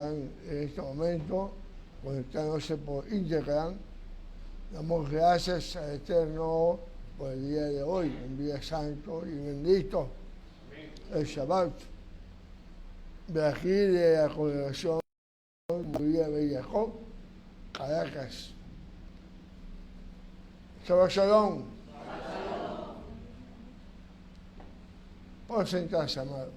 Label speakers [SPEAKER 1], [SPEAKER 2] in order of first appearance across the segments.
[SPEAKER 1] en este momento, conectándose por Instagram. Damos gracias al Eterno por el día de hoy, un día santo y bendito, el Shabbat. De aquí de la congregación María Bellacob, Caracas. Shabbat Shalom. Por sentarse, amado.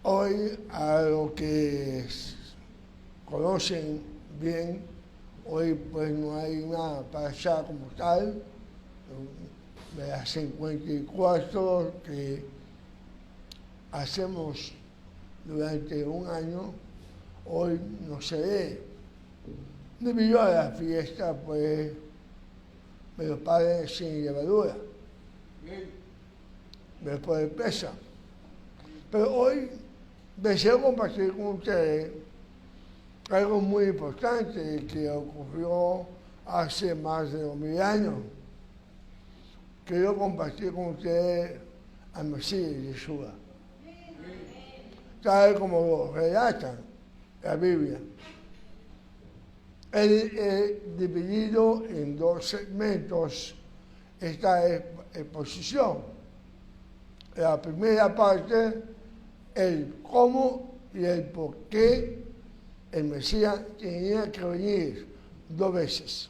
[SPEAKER 1] Hoy, a lo que conocen bien, hoy pues no hay una parashá como tal, de las 54 que hacemos durante un año, hoy no se ve. Debido a la fiesta, pues, me los padres sin levadura, después de pesa. Pero hoy deseo compartir con ustedes algo muy importante que ocurrió hace más de 2000 años. Quiero compartir con ustedes al Mesías Yeshua, tal como lo relata la Biblia. Él es dividido en dos segmentos esta exposición. La primera parte, el cómo y el por qué el Mesías tenía que venir 2 veces.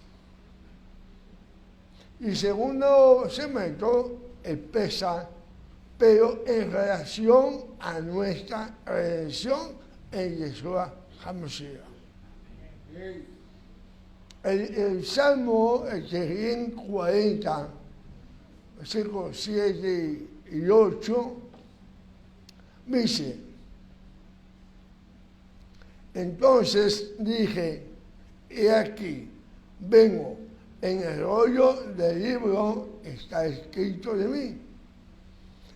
[SPEAKER 1] Y segundo segmento, el pesa, pero en relación a nuestra redención en Yeshua HaMashiach. El Salmo, el 140, versículos 7 y 8, dice: entonces dije, he aquí, vengo, en el rollo del libro está escrito de mí.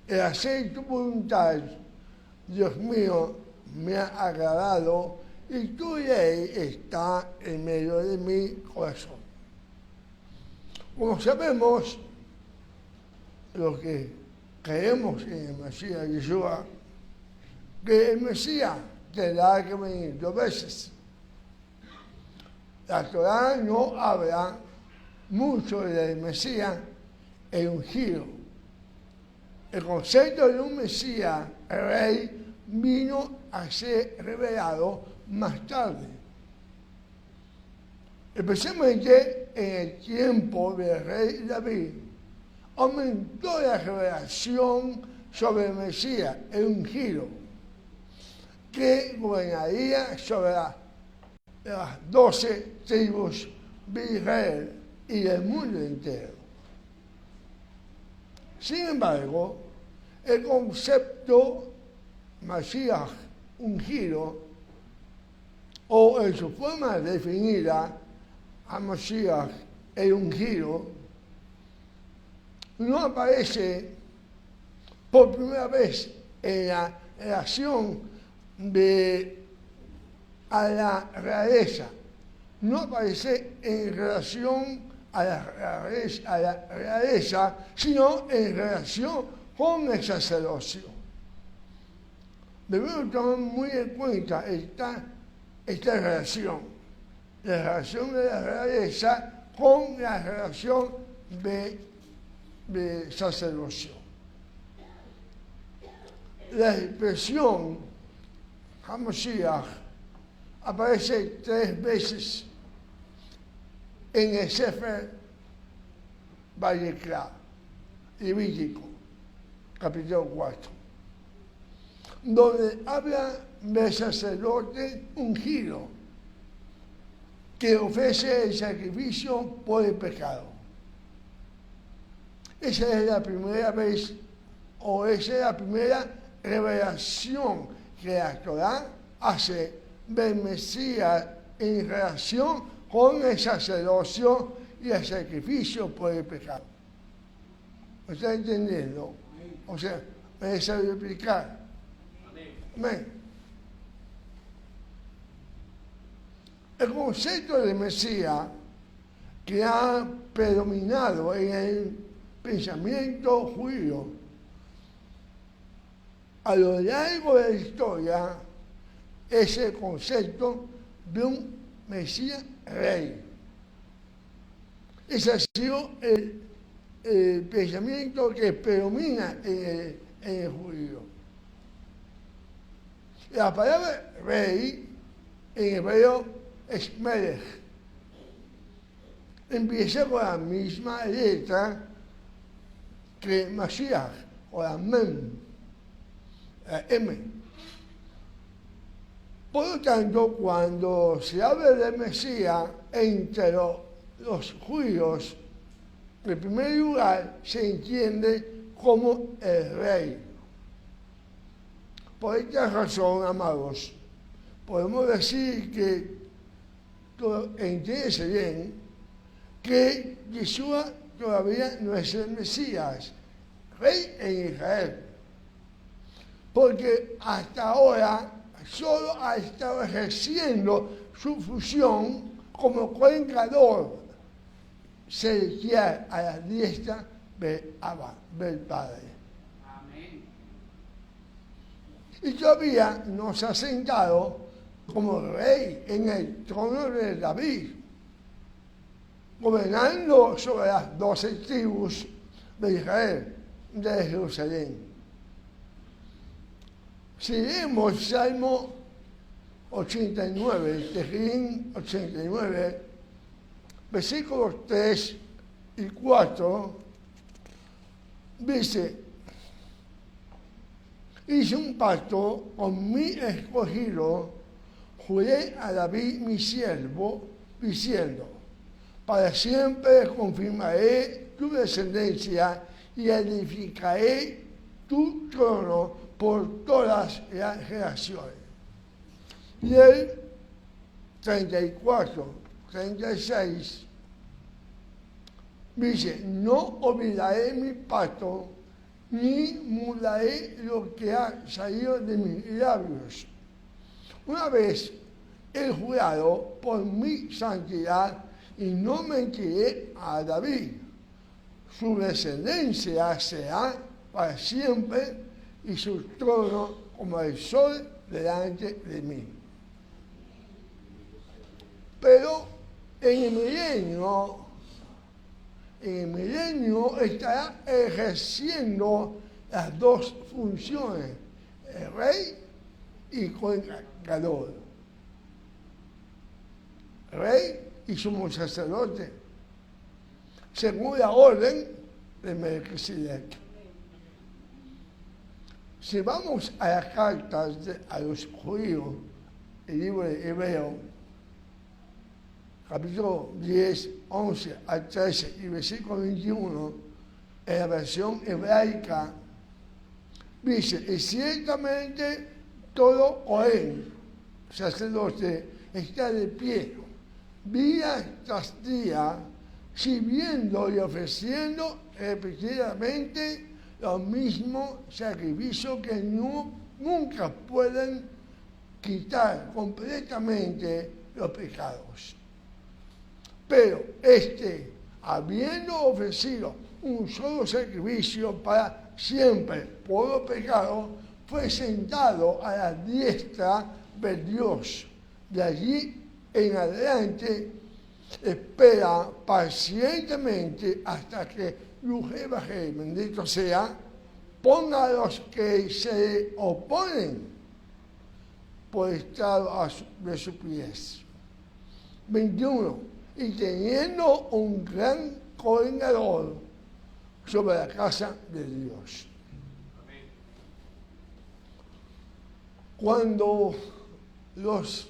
[SPEAKER 1] El hacer tu voluntad, Dios mío, me ha agradado, y tu ley está en medio de mi corazón. Como sabemos, lo que creemos en el Mesías Yeshua, que el Mesías tendrá que venir 2 veces. La Torá no habla mucho del Mesías en un giro. El concepto de un Mesías rey vino a ser revelado más tarde, especialmente en el tiempo del rey David. Aumentó la revelación sobre el Mesías en un giro que gobernaría sobre las 12 tribus de Israel y del mundo entero. Sin embargo, el concepto Mashiach, un giro, o en su forma definida, HaMashiach, el un giro, no aparece por primera vez en la relación a la realeza. No aparece en relación a la realeza, sino en relación con el sacerdocio. Debemos tomar muy en cuenta esta relación, la relación de la realeza con la relación de sacerdocio. La expresión HaMashiach aparece 3 veces en el Sefer Vayikra, Levítico, capítulo 4, donde habla del sacerdote ungido que ofrece el sacrificio por el pecado. Esa es la primera vez, o esa es la primera revelación que la Torá hace del Mesías en relación con el sacerdocio y el sacrificio por el pecado. ¿Me está entendiendo? O sea, me deseo explicar. Amén. El concepto de Mesías que ha predominado en el pensamiento judío a lo largo de la historia es el concepto de un Mesías rey. Ese ha sido el pensamiento que predomina en el judío. La palabra rey en hebreo es melech. Empieza con la misma letra que Mashiach, o la Mem, la M. Por lo tanto, cuando se habla de Mesías entre los judíos, en primer lugar se entiende como el rey. Por esta razón, amados, podemos decir que entiéndese bien que Yeshua todavía no es el Mesías, rey en Israel, porque hasta ahora solo ha estado ejerciendo su función como coencador celestial a la diestra del Abba, del Padre. Amén. Y todavía no se ha sentado como rey en el trono de David, gobernando sobre las 12 tribus de Israel, de Jerusalén. Si leemos Salmo 89, Tehillim 89, versículos 3 y 4, dice: hice un pacto con mi escogido, juré a David mi siervo, diciendo: para siempre confirmaré tu descendencia y edificaré tu trono por todas las generaciones. Y el 34, 36 dice: no olvidaré mi pacto, ni mudaré lo que ha salido de mis labios. Una vez he jurado por mi santidad y no mentiré a David. Su descendencia será para siempre y su trono como el sol delante de mí. Pero en el milenio estará ejerciendo las dos funciones, el rey y coencador. Rey y sumo sacerdote, según la orden de Melquisedec. Si vamos a las cartas a los judíos, el libro de Hebreo, capítulo 10, 11 al 13 y versículo 21, en la versión hebraica, dice: y ciertamente todo Cohen, sacerdote, está de pie, día tras día, sirviendo y ofreciendo repetidamente los mismos sacrificios que nunca pueden quitar completamente los pecados. Pero habiendo ofrecido un solo sacrificio para siempre por los pecados, fue sentado a la diestra de Dios. De allí en adelante espera pacientemente hasta que Yahweh, bendito sea, ponga a los que se oponen por estrado de sus pies. 21. Y teniendo un gran coordinador sobre la casa de Dios. Cuando los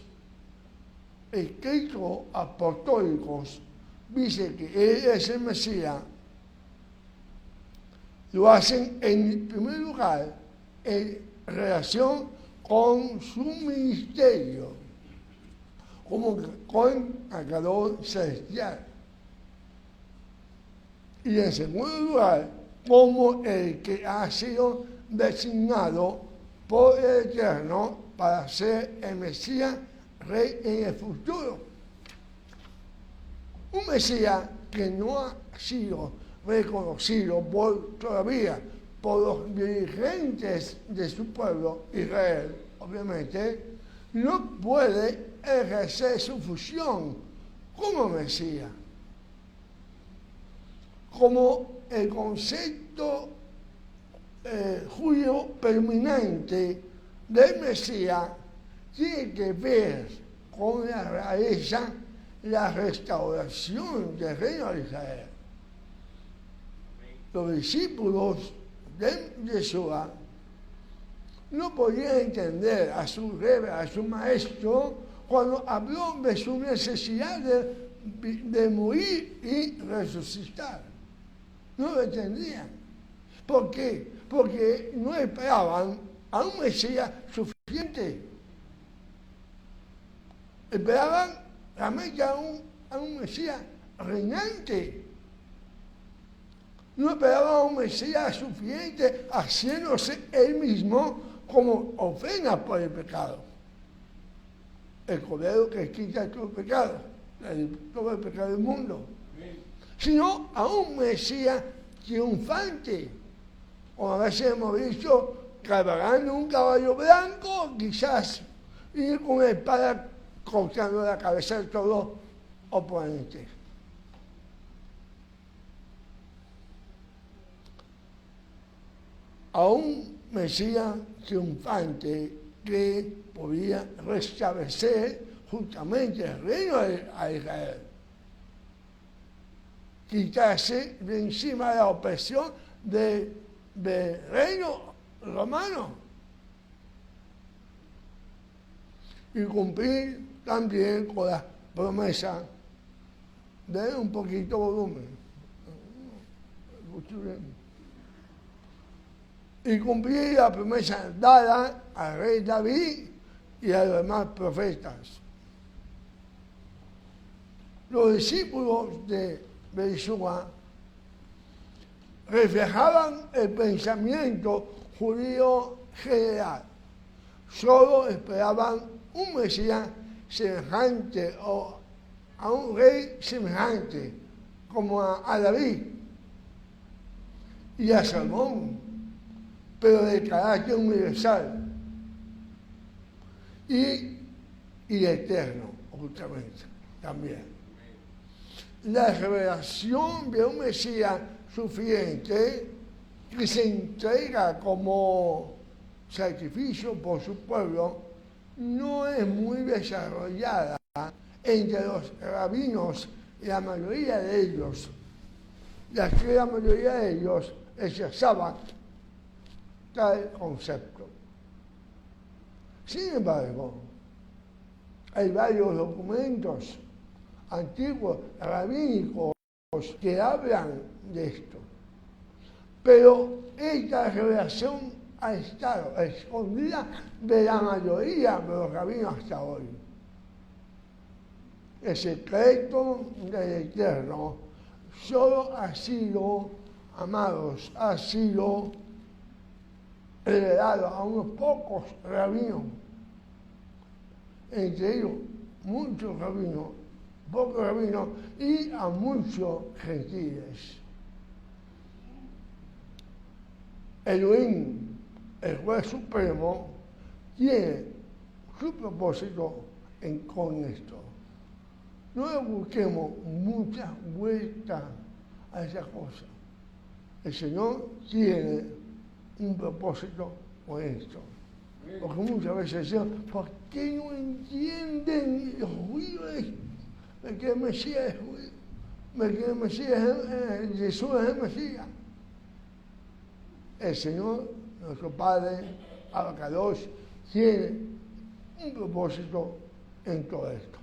[SPEAKER 1] escritos apostólicos dicen que Él es el Mesías, lo hacen en primer lugar en relación con su ministerio como coencador celestial. Y en segundo lugar, como el que ha sido designado por el Eterno para ser el Mesías, rey en el futuro. Un Mesías que no ha sido reconocido todavía por los dirigentes de su pueblo, Israel, obviamente, no puede ejercer su función como Mesías. Como el concepto judío permanente del Mesías tiene que ver con la realeza, la restauración del reino de Israel. Los discípulos de Yeshua no podían entender a su maestro cuando habló de su necesidad de morir y resucitar. No lo entendían. ¿Por qué? Porque no esperaban a un Mesías suficiente. Esperaban realmente a un Mesías reinante. No esperaban a un Mesías suficiente haciéndose él mismo como ofrenda por el pecado. El Cordero que quita todo el pecado, todo el pecado del mundo. Sino a un Mesías triunfante. O a veces hemos visto cabalgando un caballo blanco, quizás, y con una espada cortando la cabeza de todos los oponentes. A un Mesías triunfante que podía restablecer justamente el reino de Israel. Quitarse de encima de la opresión del reino romano. Y cumplir también con la promesa de un poquito volumen. Y cumplir la promesa dada al rey David y a los demás profetas. Los discípulos de Yeshua reflejaban el pensamiento judío general. Solo esperaban un Mesías semejante o a un rey semejante, como a David y a Salomón, pero de carácter universal y eterno, justamente, también. La revelación de un Mesías suficiente que se entrega como sacrificio por su pueblo no es muy desarrollada entre los rabinos, la mayoría de ellos, ya que la mayoría de ellos rechazaban tal concepto. Sin embargo, hay varios documentos antiguos, rabínicos, que hablan de esto. Pero esta revelación ha estado escondida de la mayoría de los rabinos hasta hoy. El secreto del Eterno solo ha sido, amados, ha sido revelado a unos pocos rabinos, entre ellos muchos rabinos, pocos rabinos y a muchos gentiles. Elohim, el juez supremo, tiene su propósito con esto. No le busquemos muchas vueltas a esa cosa. El Señor tiene un propósito con esto. Porque muchas veces decimos, ¿por qué no entienden los judíos de que el Mesías es judío? De que el Mesías Jesús es el Mesías. El Señor, nuestro Padre, Abacados, tiene un propósito en todo esto.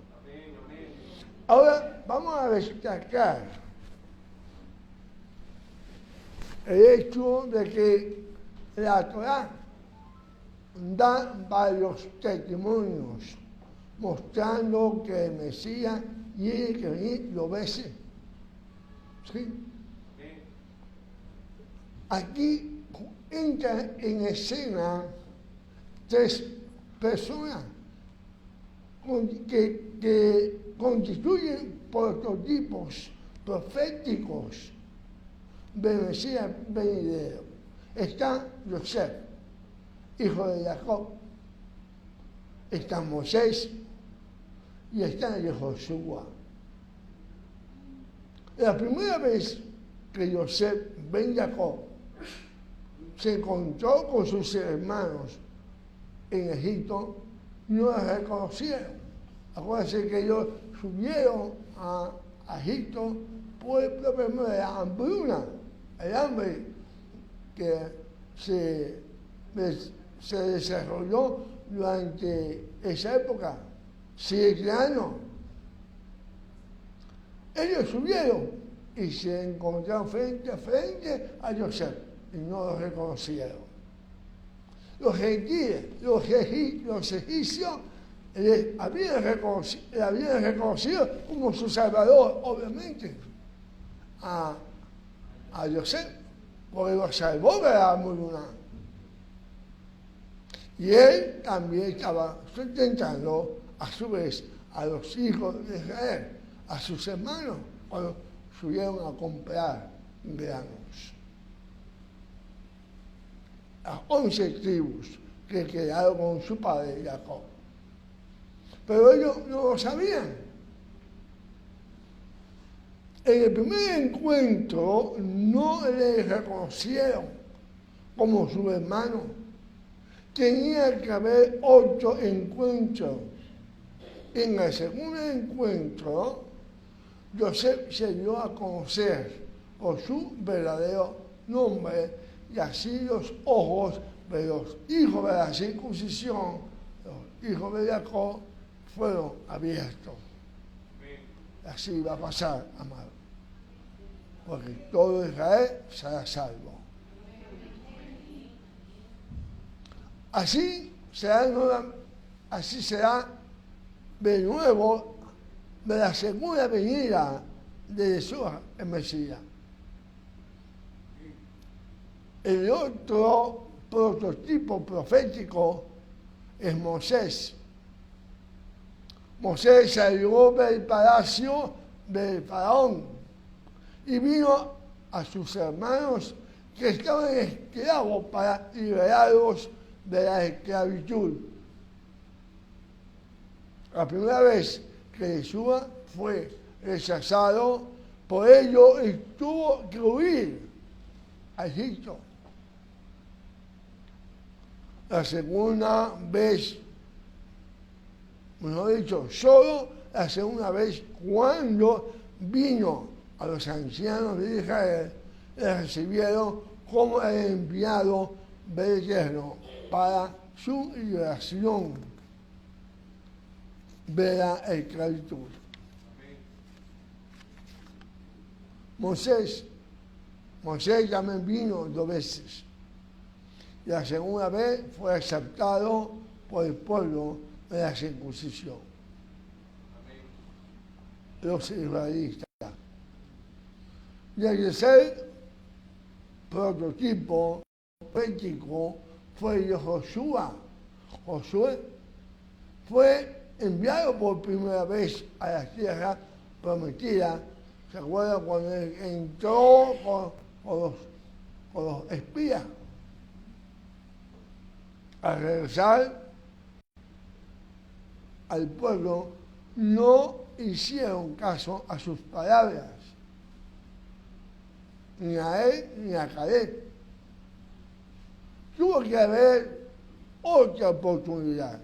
[SPEAKER 1] Ahora vamos a destacar el hecho de que la Torá da varios testimonios mostrando que el Mesías tiene que venir dos veces. ¿Sí? Aquí entran en escena tres personas que constituyen prototipos proféticos del Mesías venidero. Está José, hijo de Jacob, está Moisés y está Josué. La primera vez que José ben Jacob se encontró con sus hermanos en Egipto, no los reconocieron. Acuérdense que ellos subieron a Egipto por el problema de la hambruna, el hambre que se desarrolló durante esa época, 7 años. Ellos subieron y se encontraron frente a frente a José y no lo reconocieron. Los gentiles, los egipcios, le habían reconocido como su salvador, obviamente, a José, porque lo salvó de la hambruna. Y él también estaba sustentando a su vez a los hijos de Israel, a sus hermanos, cuando subieron a comprar granos. Las 11 tribus que quedaron con su padre Jacob. Pero ellos no lo sabían. En el primer encuentro no le reconocieron como su hermano. Tenía que haber 8 encuentros. En el segundo encuentro, José se dio a conocer por su verdadero nombre y así los ojos de los hijos de la circuncisión, los hijos de Jacob, fueron abiertos. Así va a pasar, amado. Porque todo Israel será salvo. Así será de nuevo de la segunda venida de Jesús, el Mesías. El otro prototipo profético es Moisés. Moisés salió del palacio del faraón y vino a sus hermanos que estaban esclavos para liberarlos de la esclavitud. La primera vez que Jesús fue rechazado, por ello tuvo que huir a Egipto. La segunda vez, mejor dicho, solo la segunda vez cuando vino a los ancianos de Israel, le recibieron como el enviado del Eterno para su liberación de la esclavitud. Moisés también vino 2 veces. Y la segunda vez fue aceptado por el pueblo de la circuncisión. Los israelitas. Y el tercer prototipo profético fue de Josué. Josué fue enviado por primera vez a la tierra prometida. ¿Se acuerdan cuando él entró con los espías? Al regresar al pueblo, no hicieron caso a sus palabras, ni a él ni a Caleb. Tuvo que haber otra oportunidad.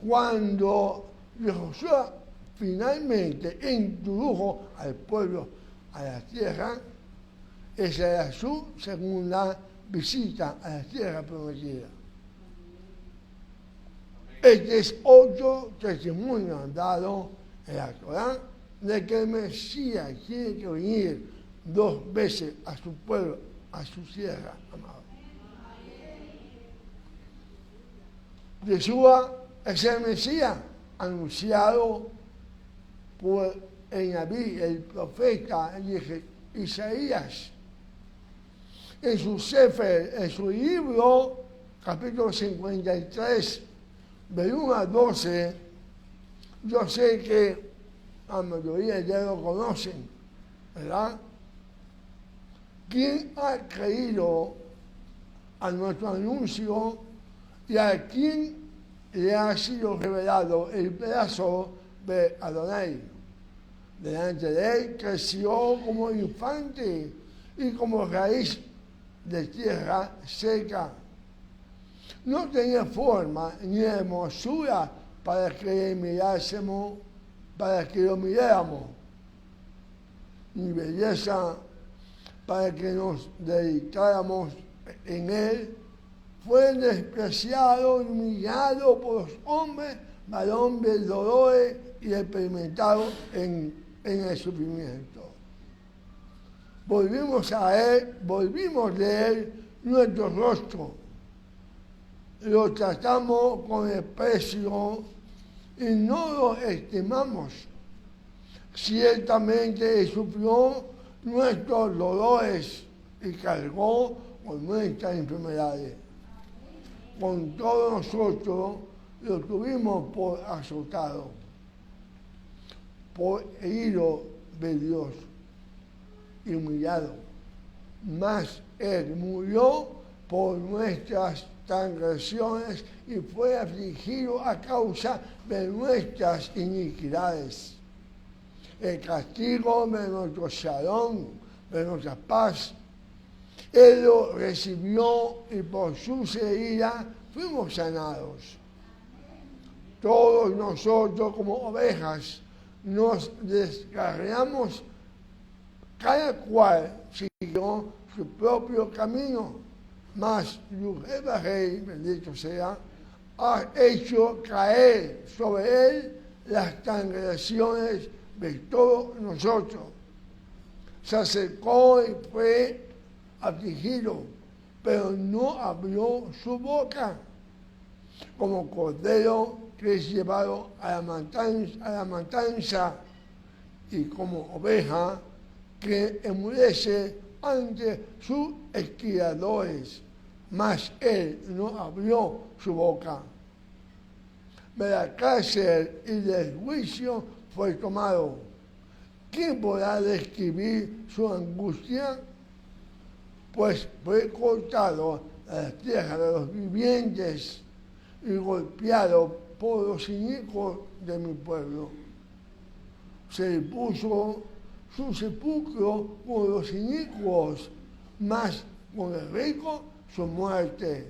[SPEAKER 1] Cuando Josué finalmente introdujo al pueblo a la tierra, esa era su segunda visita a la tierra prometida. Este es otro testimonio dado en la Torá de que el Mesías tiene que venir 2 veces a su pueblo, a su tierra, amado. Yeshua es el Mesías anunciado por el Nabí, el profeta Isaías. En su Sefer, en su libro, capítulo 53, del 1 al 12, yo sé que la mayoría ya lo conocen, ¿verdad? ¿Quién ha creído a nuestro anuncio y a quién le ha sido revelado el pedazo de Adonai? Delante de él creció como infante y como raíz de tierra seca. No tenía forma ni hermosura para que mirásemos, para que lo miráramos, ni belleza para que nos dedicáramos en él. Fue despreciado y humillado por los hombres, varón de dolores y experimentado en el sufrimiento. Volvimos de él nuestro rostro. Lo tratamos con desprecio y no lo estimamos. Ciertamente él sufrió nuestros dolores y cargó con nuestras enfermedades. Con todos nosotros lo tuvimos por azotado, por herido de Dios y humillado. Mas él murió por nuestras transgresiones y fue afligido a causa de nuestras iniquidades. El castigo de nuestro shalom, de nuestra paz, él lo recibió y por sus heridas fuimos sanados. Todos nosotros como ovejas nos descarriamos, cada cual siguió su propio camino, mas Yud-Heh-Vah-Hei, bendito sea, ha hecho caer sobre él las transgresiones de todos nosotros. Se acercó y fue afligido, pero no abrió su boca. Como cordero que es llevado a la matanza y como oveja que enmudece ante sus esquiladores, mas él no abrió su boca. De la cárcel y del juicio fue tomado. ¿Quién podrá describir su angustia? Pues fue cortado a la tierra de los vivientes y golpeado por los inicuos de mi pueblo. Se le puso su sepulcro con los inicuos, mas con el rico su muerte.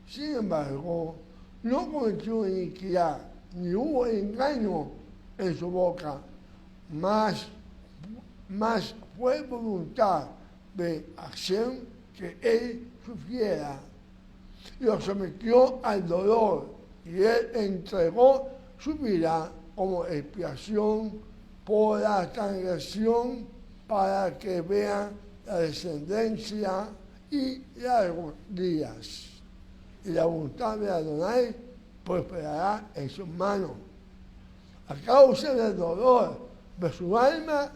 [SPEAKER 1] Sin embargo, no cometió iniquidad, ni hubo engaño en su boca, mas fue voluntad de Hashem que él sufriera. Lo sometió al dolor y él entregó su vida como expiación por la transgresión para que vean la descendencia y largos días. Y la voluntad de Adonai prosperará en sus manos. A causa del dolor de su alma,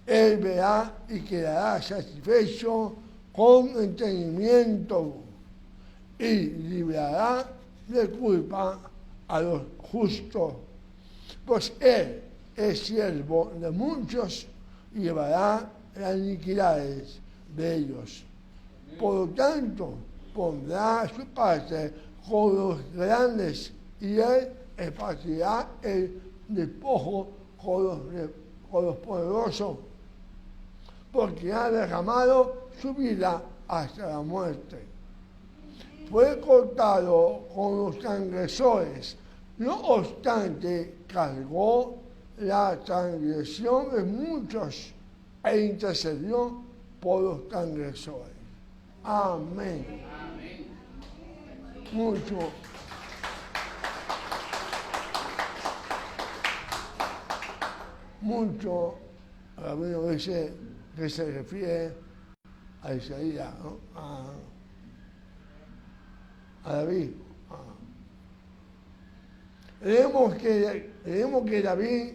[SPEAKER 1] él verá y quedará satisfecho con entendimiento y librará de culpa a los justos, pues él es siervo de muchos y llevará las iniquidades de ellos. Por lo tanto, pondrá su parte con los grandes y él esparcirá el despojo con los poderosos, porque ha derramado su vida hasta la muerte. Fue cortado con los transgresores, no obstante cargó la transgresión de muchos e intercedió por los transgresores. Amén. Amén. Mucho, Rabino dice que se refiere a Isaías, ¿no? a David. Leemos que David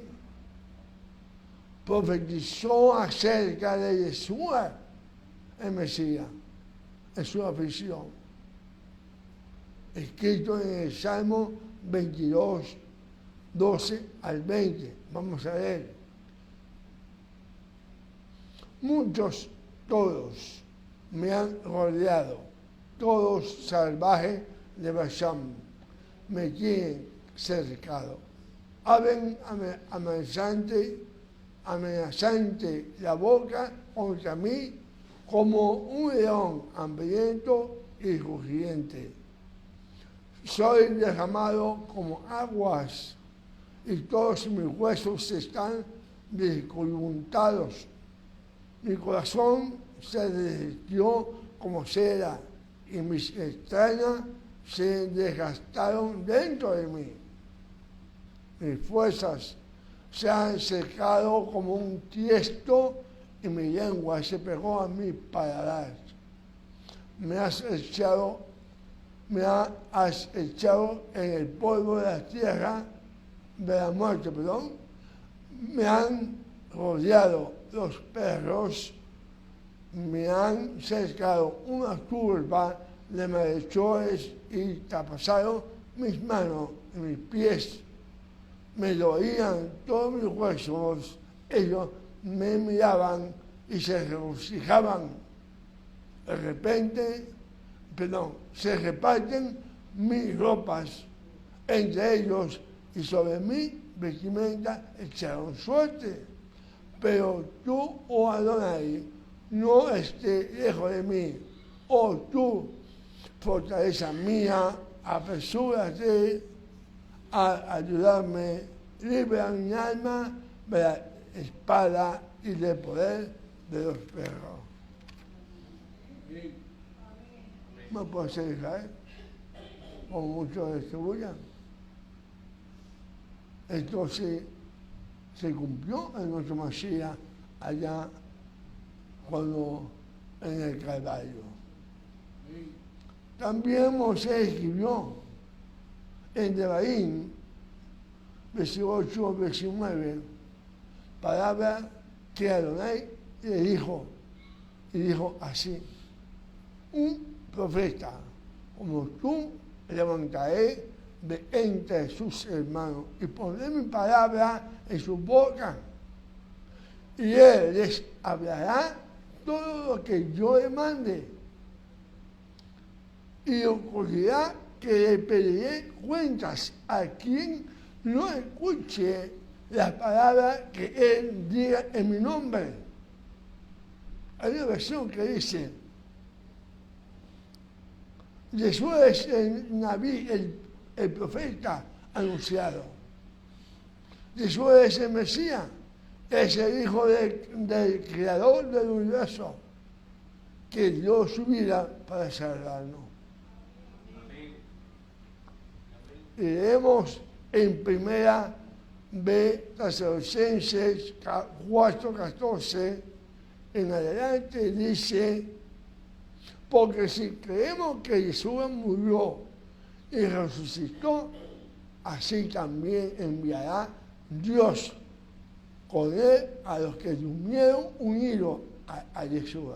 [SPEAKER 1] profetizó acerca de Yeshua, el Mesías, en su aflicción, escrito en el Salmo 22, 12 al 20. Vamos a leer. Muchos, todos, me han rodeado, todos salvajes de Basham, me tienen cercado. Abren amenazante la boca contra mí como un león hambriento y rugiente. Soy derramado como aguas y todos mis huesos están descoyuntados. Mi corazón se derritió como cera y mis entrañas se desgastaron dentro de mí. Mis fuerzas se han secado como un tiesto y mi lengua se pegó a mi paladar. Me has echado en el polvo de la tierra, de la muerte, perdón. Me han rodeado los perros, me han cercado una turba de malhechores y traspasaron mis manos y mis pies. Me dolían todos mis huesos, ellos me miraban y se regocijaban. De repente, se reparten mis ropas entre ellos y sobre mi vestimenta echaron suerte. Pero tú, oh Adonai, no estés lejos de mí. Oh tú, fortaleza mía, apresúrate a ayudarme, libra mi alma de la espada y del poder de los perros. No puede ser Israel, como muchos distribuyan. Entonces se cumplió en nuestro Mashiach allá cuando en el Calvario. También Moisés escribió en Devarim 18-19 palabras que Adonai le dijo, y dijo así: un profeta como tú levantaré de entre sus hermanos y pondré mi palabra en su boca y él les hablará todo lo que yo le mande y ocurrirá que le pediré cuentas a quien no escuche las palabras que él diga en mi nombre. Hay una versión que dice: Jesús es el Naví, el profeta anunciado. Jesús es el Mesías, es el Hijo del Creador del universo, que dio su vida para salvarnos. Y leemos en primera de Tesalonicenses 4:14 en adelante, dice: porque si creemos que Jesús murió y resucitó, así también enviará Dios con él a los que durmieron unidos a Jesús.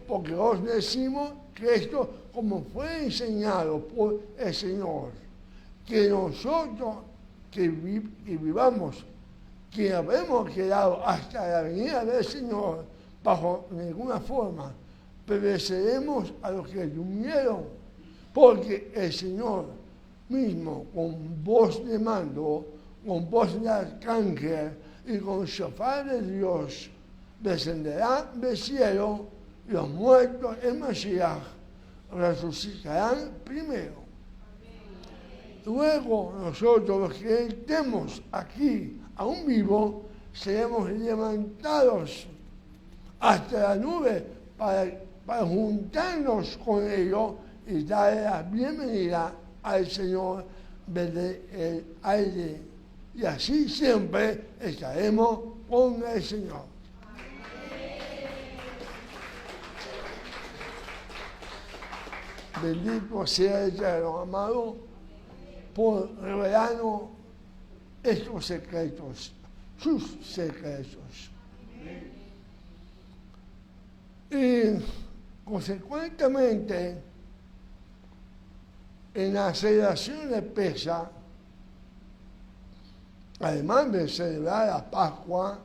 [SPEAKER 1] Porque os decimos que esto, como fue enseñado por el Señor, que nosotros que vivamos, que habremos quedado hasta la venida del Señor, bajo ninguna forma pereceremos a los que durmieron, porque el Señor mismo, con voz de mando, con voz de arcángel y con shofar de Dios, descenderá del cielo, y los muertos en Mashiach resucitarán primero. Luego nosotros, los que estemos aquí aún vivos, seremos levantados hasta la nube para juntarnos con ellos y darle la bienvenida al Señor desde el aire. Y así siempre estaremos con el Señor. Bendito sea el Eterno, amado, por revelarnos estos secretos, sus secretos. Y consecuentemente, en la celebración de Pesaj, además de celebrar la Pascua,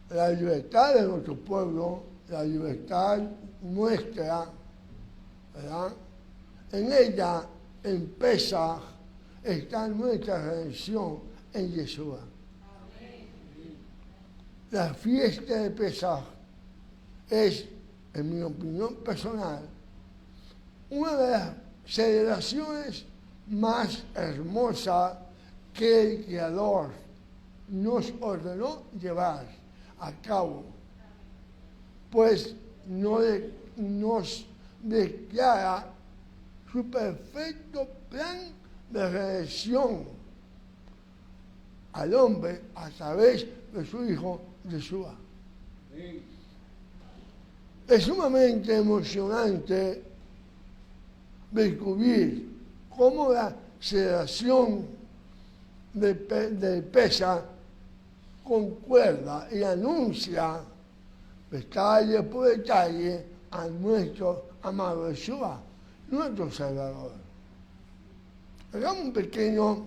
[SPEAKER 1] la libertad de nuestro pueblo, la libertad nuestra, ¿verdad? En ella, en Pesaj, está nuestra redención en Yeshua. La fiesta de Pesaj es, en mi opinión personal, una de las celebraciones más hermosas que el Creador nos ordenó llevar a cabo, pues nos declara su perfecto plan de redención al hombre a través de su Hijo Yeshua. Es sumamente emocionante descubrir cómo la celebración de Pesaj concuerda y anuncia detalle por detalle a nuestro amado Yeshua, nuestro Salvador. Hagamos un pequeño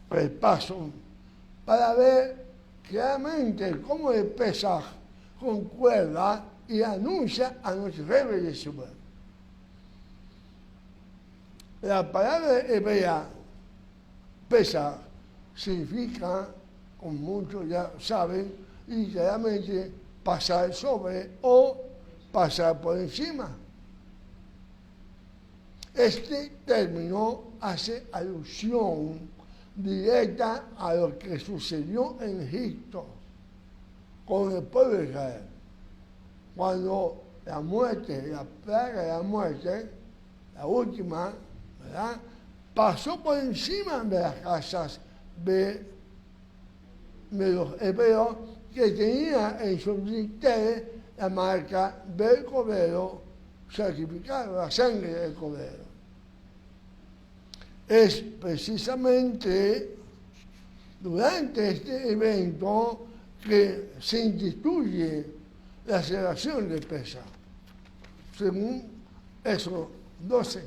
[SPEAKER 1] repaso para ver claramente cómo el Pesaj concuerda y anuncia a nuestro Rey Yeshua. La palabra hebrea Pesaj significa, como muchos ya saben, literalmente pasar sobre o pasar por encima. Este término hace alusión directa a lo que sucedió en Egipto con el pueblo de Israel, cuando la muerte, la plaga de la muerte, la última, ¿verdad?, pasó por encima de las casas de los hebreos que tenían en sus dinteles la marca del cordero sacrificado, la sangre del cordero. Es precisamente durante este evento que se instituye la celebración de Pesaj, según Éxodo 12.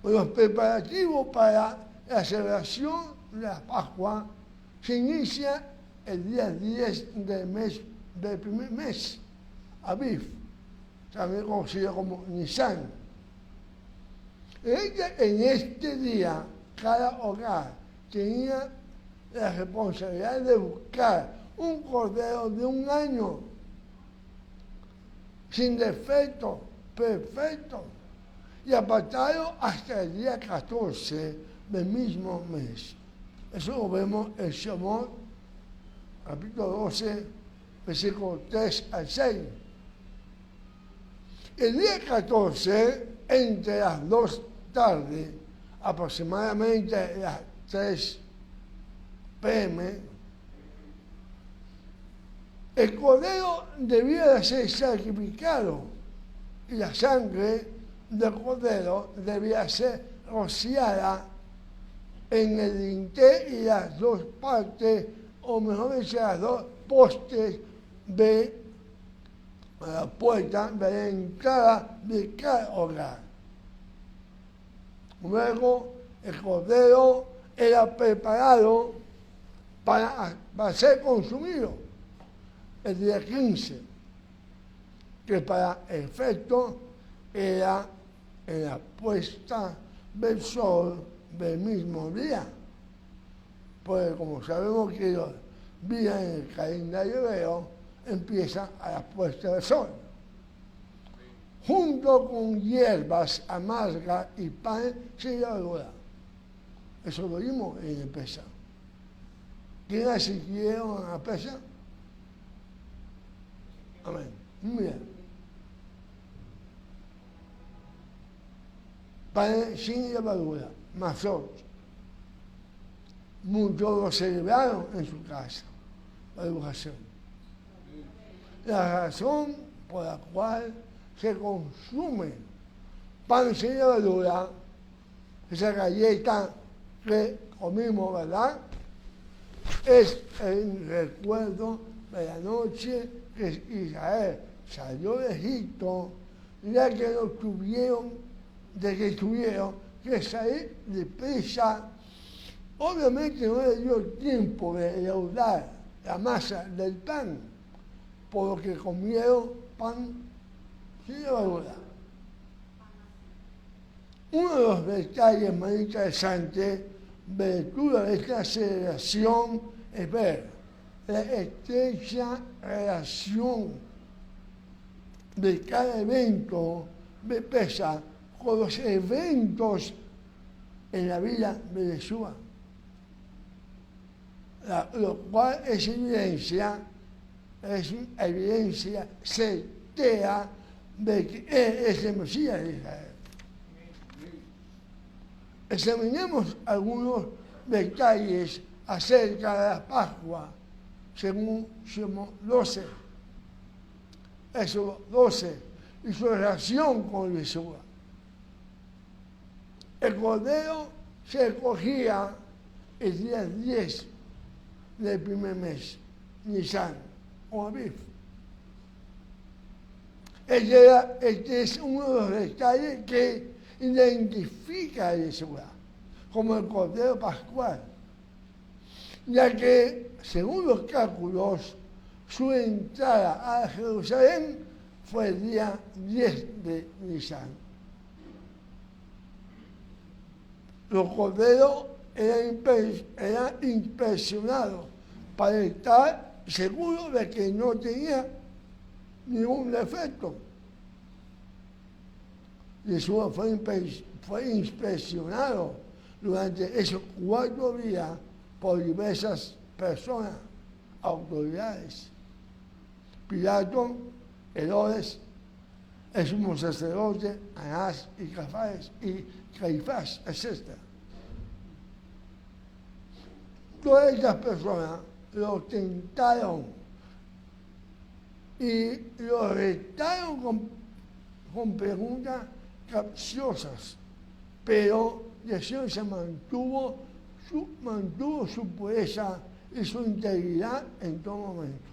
[SPEAKER 1] Los preparativos para la celebración de la Pascua se inicia el día 10 del primer mes, Aviv, también conocido como Nisan. En este día, cada hogar tenía la responsabilidad de buscar un cordero de 1 año, sin defecto, perfecto, y apartarlo hasta el día 14 del mismo mes. Eso lo vemos en Shemot, capítulo 12, versículos 3 al 6. El día 14, entre las 2 tardes, aproximadamente las 3 p.m., el cordero debía de ser sacrificado y la sangre del cordero debía ser rociada en el dintel y las 2 partes, o mejor dicho, las 2 postes de la puerta de la entrada de cada hogar. Luego, el cordero era preparado para ser consumido el día 15, que para efecto era en la puesta del sol del mismo día. Pues como sabemos que los días en el calendario hebreo empiezan a la puesta del sol. Junto con hierbas amargas y pan sin levadura. Eso lo vimos en el Pesaj. ¿Quién asistieron a Pesaj? Amén. Muy bien. Pan sin levadura, mazot. Muchos lo celebraron en su casa, la educación. La razón por la cual se consume pan sin levadura, esa galleta que comimos, ¿verdad?, es el recuerdo de la noche que Israel salió de Egipto, ya que no tuvieron que salir deprisa Obviamente no le dio tiempo de leudar la masa del pan, por lo que comieron pan sin levadura. Uno de los detalles más interesantes de lectura de esta celebración es ver la estrecha relación de cada evento de Pesaj con los eventos en la vida de Jesús, lo cual es evidencia certera de que Él es el Mesías de Israel. Examinemos algunos detalles acerca de la Pascua, según Éxodo 12. Éxodo 12 y su relación con Jesús. El cordero se cogía el día 10 del primer mes, Nisan o Aviv. Este es uno de los detalles que identifica a Jesús como el cordero pascual, ya que, según los cálculos, su entrada a Jerusalén fue el día 10 de Nisan. Los corderos eran inspeccionados para estar seguros de que no tenía ningún defecto. Jesús fue inspeccionado durante esos 4 días por diversas personas, autoridades. Pilato, Herodes, el sumo sacerdote, Anás y Caifás, etc. Todas estas personas lo tentaron y lo retaron con preguntas capciosas, pero Jesús se mantuvo su pureza y su integridad en todo momento.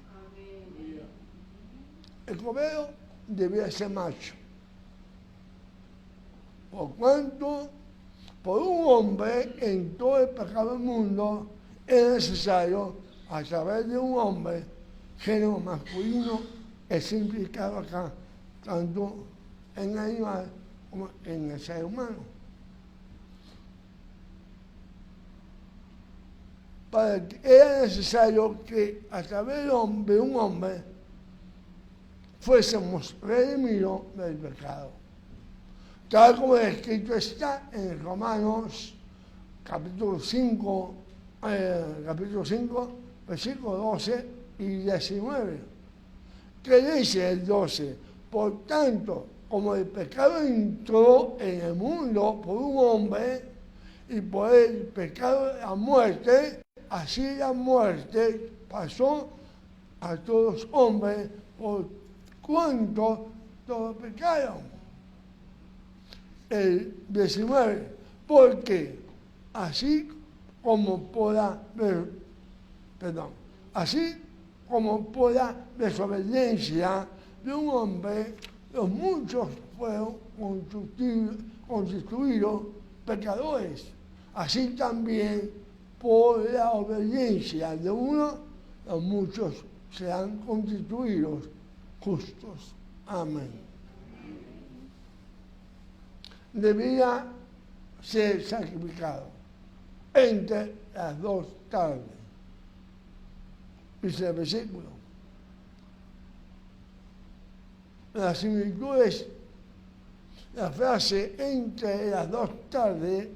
[SPEAKER 1] El cordero debía ser macho, por cuanto por un hombre en todo el pecado del mundo es necesario, a través de un hombre, género masculino, es implicado acá, tanto en el animal como en el ser humano. Era necesario que a través de un hombre fuésemos redimidos del pecado. Tal como escrito está en Romanos capítulo 5, versículos 12 y 19, que dice el 12, por tanto, como el pecado entró en el mundo por un hombre y por el pecado la muerte, así la muerte pasó a todos los hombres por cuanto todos pecaron. El 19, porque así como por la desobediencia de un hombre, los muchos fueron constituidos pecadores. Así también por la obediencia de uno, los muchos serán constituidos justos. Amén. Debía ser sacrificado entre las 2 tardes. Dice el versículo. Las similitudes, la frase entre las 2 tardes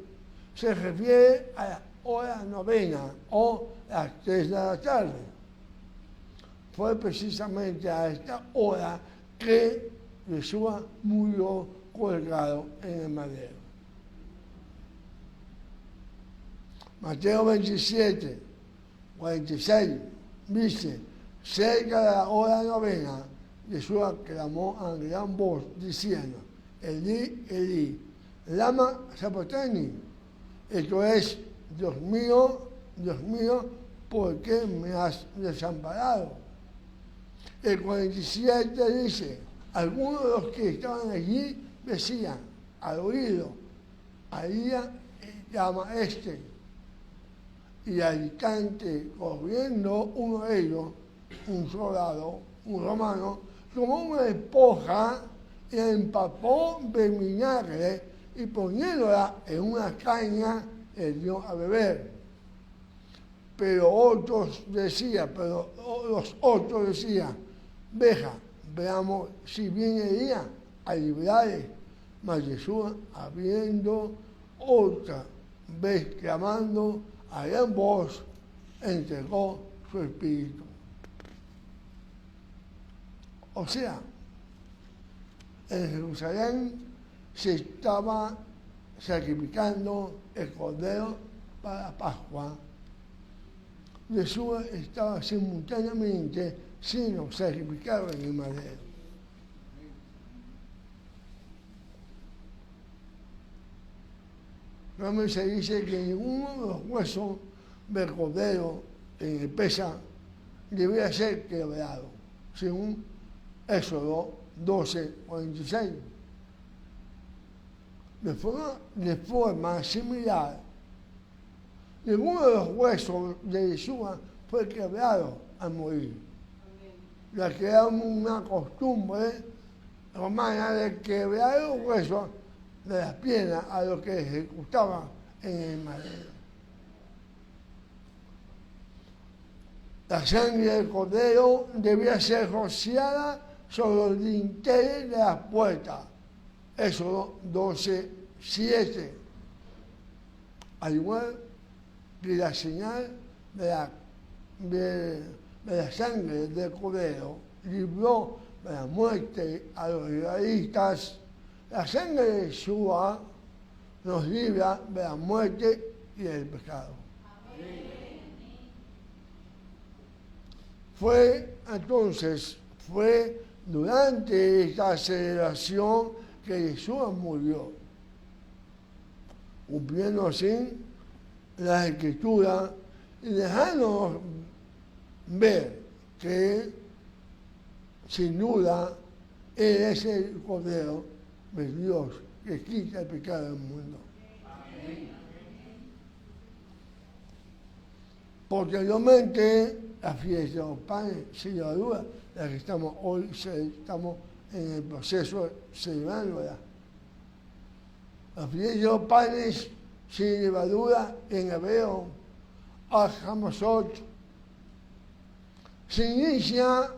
[SPEAKER 1] se refiere a la hora novena o las 3 de la tarde. Fue precisamente a esta hora que Jesús murió colgado en el madero. Mateo 27, 46, dice, cerca de la hora novena, Jesús clamó a gran voz, diciendo, Elí, Elí, lama sabachthani. Esto es, Dios mío, ¿por qué me has desamparado? El 47 dice, algunos de los que estaban allí decían, al oído, Ahí llama y al instante, corriendo uno de ellos, un soldado, un romano, tomó una esponja y la empapó de vinagre y poniéndola en una caña le dio a beber. Pero los otros decían, veja, veamos si viene el día a liberarle. Mas Jesús, habiendo otra vez clamando a gran voz, entregó su espíritu. O sea, en Jerusalén se estaba sacrificando el cordero para Pascua. Jesús estaba simultáneamente siendo sacrificado en el madero. Realmente se dice que ninguno de los huesos del cordero en el Pesaj debía ser quebrado, según Éxodo 12:46. De forma similar, ninguno de los huesos de Jesús fue quebrado al morir. Ya que era una costumbre romana de quebrar los huesos de las piernas a los que ejecutaban en el madero. La sangre del cordero debía ser rociada sobre los dinteles de las puertas. Éxodo 12:7. Al igual que la señal de la sangre del cordero libró de la muerte a los israelitas, la sangre de Yeshua nos libra de la muerte y del pecado. Fue durante esta celebración que Jesús murió, cumpliendo así la Escritura y dejándonos ver que sin duda Él es el Cordero de Dios que quita el pecado del mundo. Posteriormente, la fiesta de los panes sin levadura, la que estamos hoy, estamos en el proceso de celebrándola. La fiesta de los panes sin levadura en hebreo, Al-Hamazot, se inicia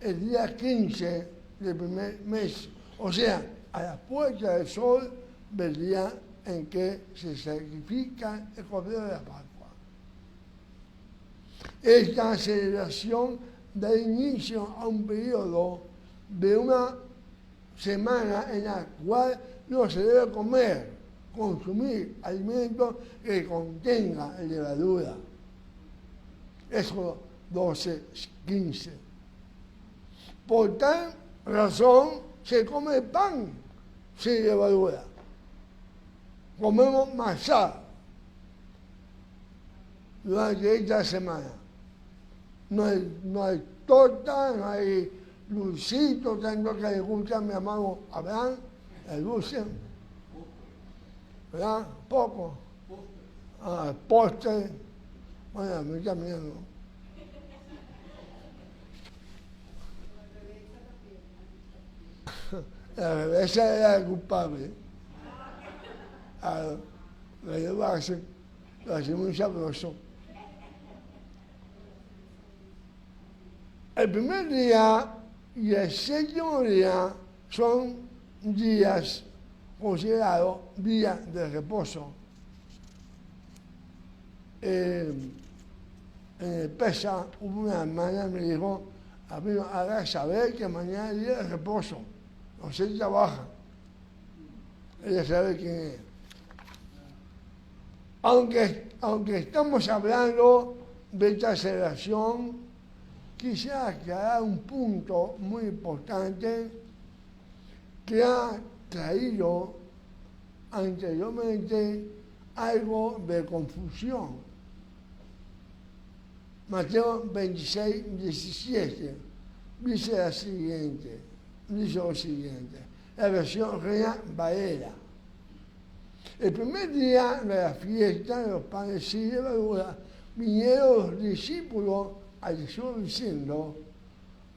[SPEAKER 1] el día 15 del primer mes, o sea, a la puerta del sol del día en que se sacrifica el Cordero de la Pascua. Esta celebración da inicio a un periodo de una semana en la cual no se debe consumir alimentos que contengan levadura. Éxodo 12:15. Por tal razón se come pan sin levadura. Comemos masá durante esta semana. No hay torta, no hay dulcito, tanto que le gusta a mi amado Abraham, el dulce. ¿Verdad? Poco. Postre. Bueno, a mí también no. La bebesa era el culpable. Lo hace muy sabroso. El primer día y el séptimo día son días considerados días de reposo. En el Pesaj, una hermana me dijo, haga saber que mañana es día de reposo. No se trabaja. Ella sabe quién es. Aunque estamos hablando de esta celebración, quisiera aclarar un punto muy importante que ha traído anteriormente algo de confusión. Mateo 26:17 dice lo siguiente, la versión Reina Valera. El primer día de la fiesta de los panes sin levadura vinieron los discípulos a Jesús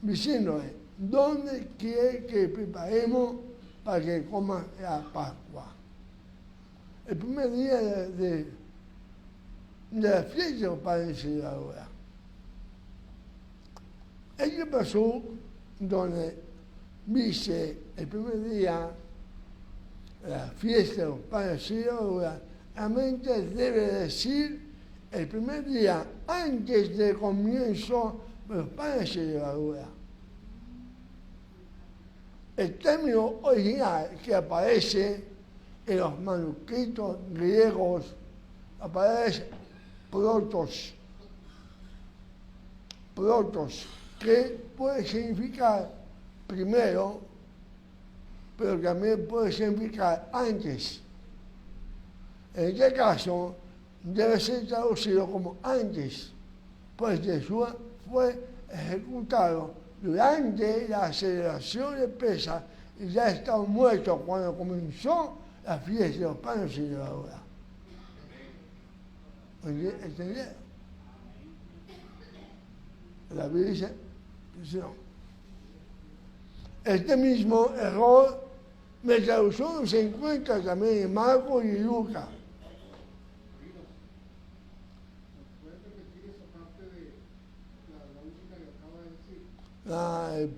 [SPEAKER 1] diciéndole, ¿dónde quiere que preparemos para que coma la Pascua? El primer día de la fiesta de los padres y la hora. ¿Qué pasó donde dice el primer día la fiesta de los padres y la hora? Realmente debe decir el primer día antes del comienzo de los padres y la hora. El término original que aparece en los manuscritos griegos aparece protos, que puede significar primero, pero también puede significar antes. En este caso, debe ser traducido como antes, pues Jesús fue ejecutado durante la celebración de Pesaj y ya estaba muerto cuando comenzó la fiesta de los panes y levadura. ¿Entendieron? La Biblia dice, no. Este mismo error de traducción se encuentra también en Marcos y Lucas.
[SPEAKER 2] ¿Puedes repetir esa parte de la última que acaba de decir?
[SPEAKER 1] El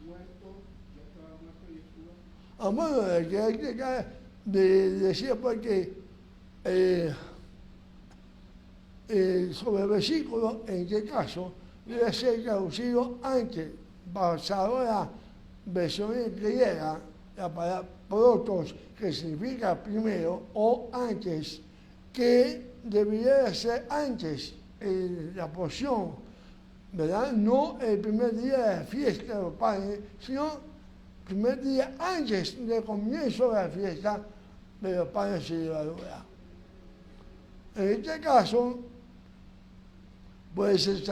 [SPEAKER 2] muerto, ya estaba muerto Yeshua.
[SPEAKER 1] Bueno, decía porque sobre el versículo, en este caso, debe ser traducido antes, basado en la versión griega, la palabra protos, que significa primero o antes, que debería ser antes la porción, ¿verdad? No el primer día de la fiesta de los padres, sino el primer día antes del comienzo de la fiesta de los padres y levadura. En este caso, puede ser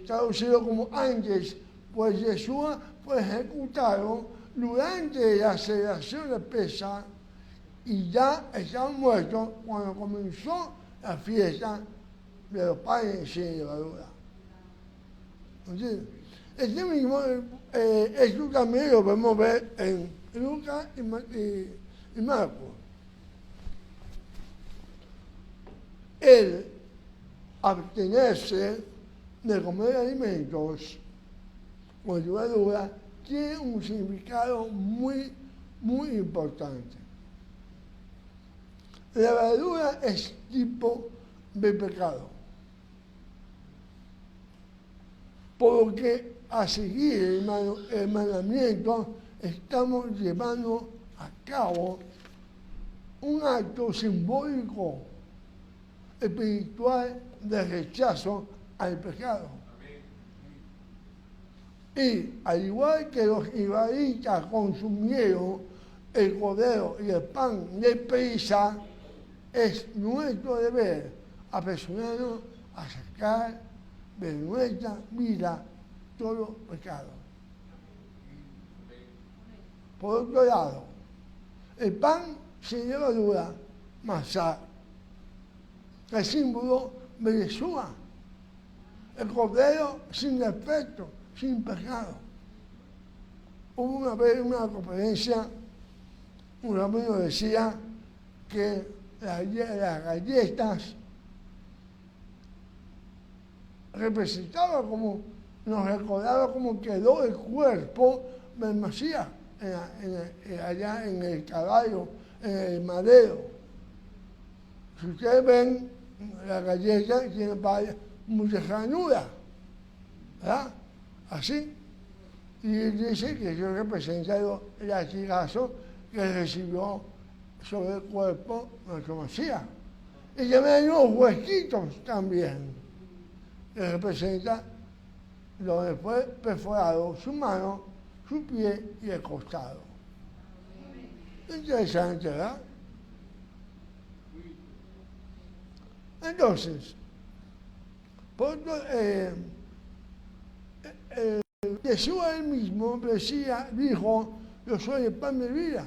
[SPEAKER 1] traducido como antes, pues Jesús fue ejecutado durante la celebración de Pesaj y ya estaba muerto cuando comenzó la fiesta de los panes sin levadura. ¿Entiendes? Este mismo, esto también lo podemos ver en Lucas y Marcos. El abstenerse de comer alimentos con levadura tiene un significado muy importante. La levadura es tipo de pecado, por lo que a seguir el mandamiento estamos llevando a cabo un acto simbólico espiritual de rechazo al pecado. Y al igual que los israelitas consumieron el cordero y el pan de Pesaj, es nuestro deber apresurarnos a sacar de nuestra vida todo pecado. Por otro lado, el pan sin levadura, masá, el símbolo de Yeshua, el cordero sin defecto, sin pecado. Hubo una vez una conferencia, un amigo decía que las galletas representaban como, nos recordaba cómo quedó el cuerpo del Mesías allá en el caballo, en el madero. Si ustedes ven, la galleta tiene muchas ranuras, ¿verdad? Así. Y dice que eso representa el latigazo que recibió sobre el cuerpo nuestro Mesías. Y también hay unos huesquitos también, que representan donde fue perforado su mano, su pie y el costado. Interesante, ¿verdad? Entonces, Jesús él mismo dijo, yo soy el pan de vida.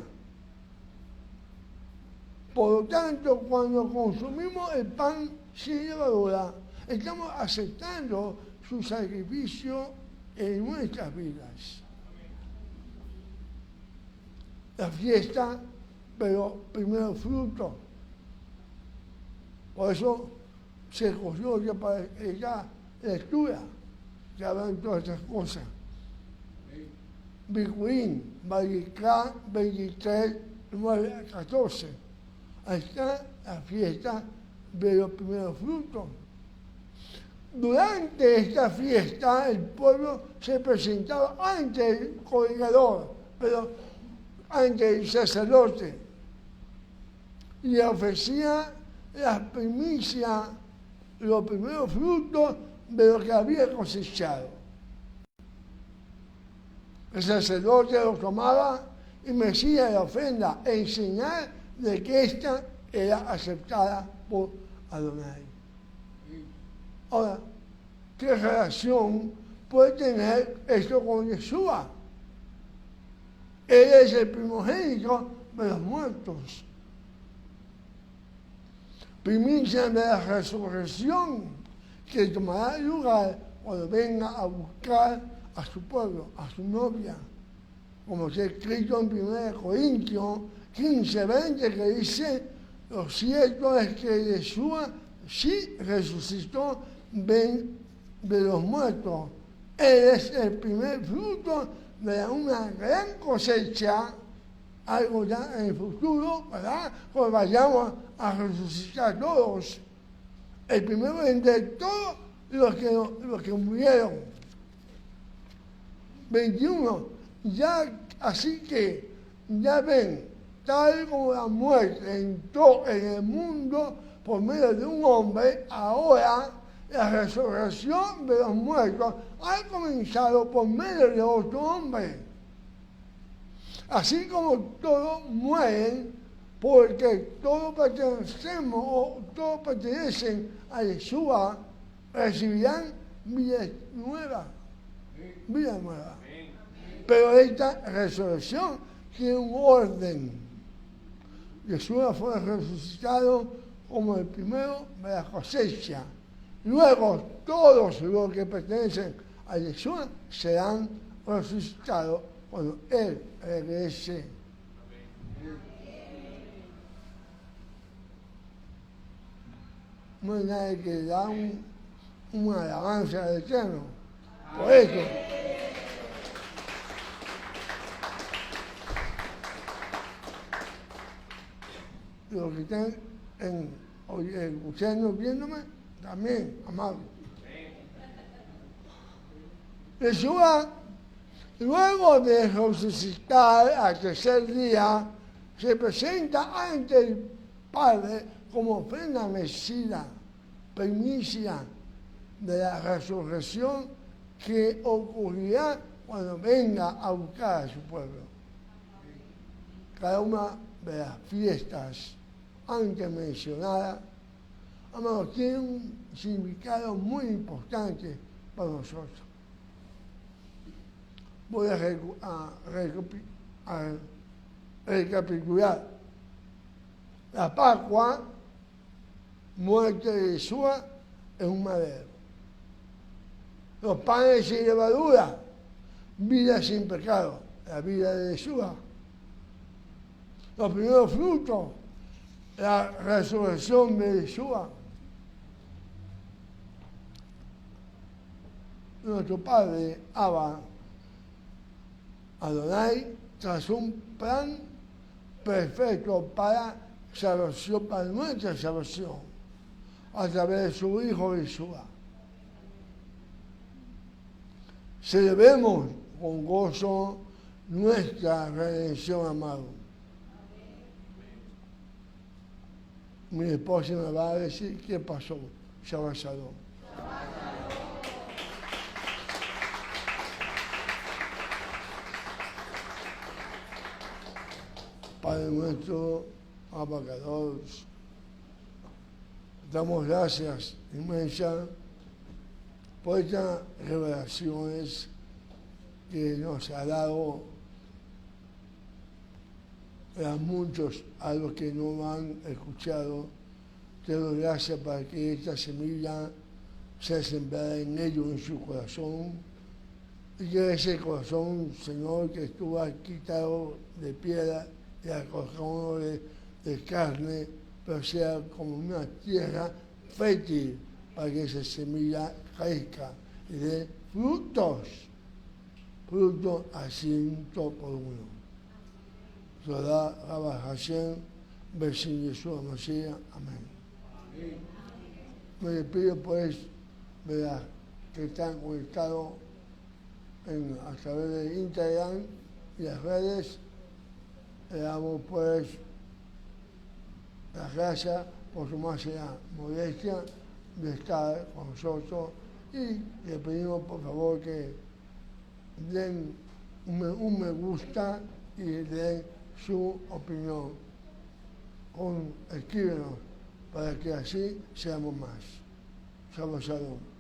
[SPEAKER 1] Por lo tanto, cuando consumimos el pan sin levadura, estamos aceptando su sacrificio en nuestras vidas. La fiesta, pero primero fruto. Por eso se escogió ya para esta lectura, que hablan todas estas cosas. Bicuín, Maricá, 23, 9 a 14. Ahí está la fiesta de los primeros frutos. Durante esta fiesta el pueblo se presentaba ante el coordinador, pero ante el sacerdote, y ofrecía las primicias, los primeros frutos de lo que había cosechado. El sacerdote los tomaba y me hacía la ofrenda en señal de que ésta era aceptada por Adonai. Ahora, ¿qué relación puede tener esto con Yeshua? Él es el primogénito de los muertos. Primicia de la resurrección que tomará lugar cuando venga a buscar a su pueblo, a su novia. Como está escrito en 1 Corintios 15, 20, que dice, lo cierto es que Yeshua sí resucitó de los muertos. Él es el primer fruto de una gran cosecha, algo ya en el futuro, ¿verdad? Pues vayamos a resucitar todos. El primero de todos los que murieron. 21. Ya, así que, ya ven, tal como la muerte entró en el mundo por medio de un hombre, ahora la resurrección de los muertos ha comenzado por medio de otro hombre. Así como todos mueren, porque todos pertenecemos o todos pertenecen a Yeshua, recibirán vida nueva. Vida nueva. Pero esta resurrección tiene un orden. Yeshua fue resucitado como el primero de la cosecha. Luego todos los que pertenecen a Yeshua serán resucitados cuando Él regrese. No hay nadie que da una alabanza al Eterno. Por eso, los que están escuchando, viéndome, también, amado. Yeshua, luego de resucitar al tercer día, se presenta ante el Padre como ofrenda mecida, primicia de la resurrección que ocurrirá cuando venga a buscar a su pueblo. Cada una de las fiestas antes mencionadas, amados, tiene un significado muy importante para nosotros. Voy a recapitular. La Pascua, muerte de Yeshua en un madero. Los panes sin levadura, vida sin pecado, la vida de Yeshua. Los primeros frutos, la resurrección de Yeshua. Nuestro Padre, Abba, Adonai, trazó un plan perfecto para salvación, para nuestra salvación, a través de su Hijo Yeshua. Celebremos con gozo nuestra redención, amado. Mi esposa me va a decir qué pasó. Shabbat Shalom. Padre nuestro, abacados, damos gracias inmensas por estas revelaciones que nos ha dado a muchos, a los que no han escuchado. Te doy gracias para que esta semilla sea sembrada en ellos, en su corazón, y que ese corazón, Señor, que tú has quitado de piedra y has colocado de carne, pero sea como una tierra fértil para que esa semilla crezca y dé frutos a 100 por uno. Toda Rabba Hashem, Besín Yeshua Mashiach. Amén. Me despido pues de las que están conectados a través de Instagram y las redes. Le damos pues las gracias por tomarse la modestia de estar con nosotros y le pedimos por favor que den un me gusta y den su opinión. Escríbenos para que así seamos más. Shalom, shalom.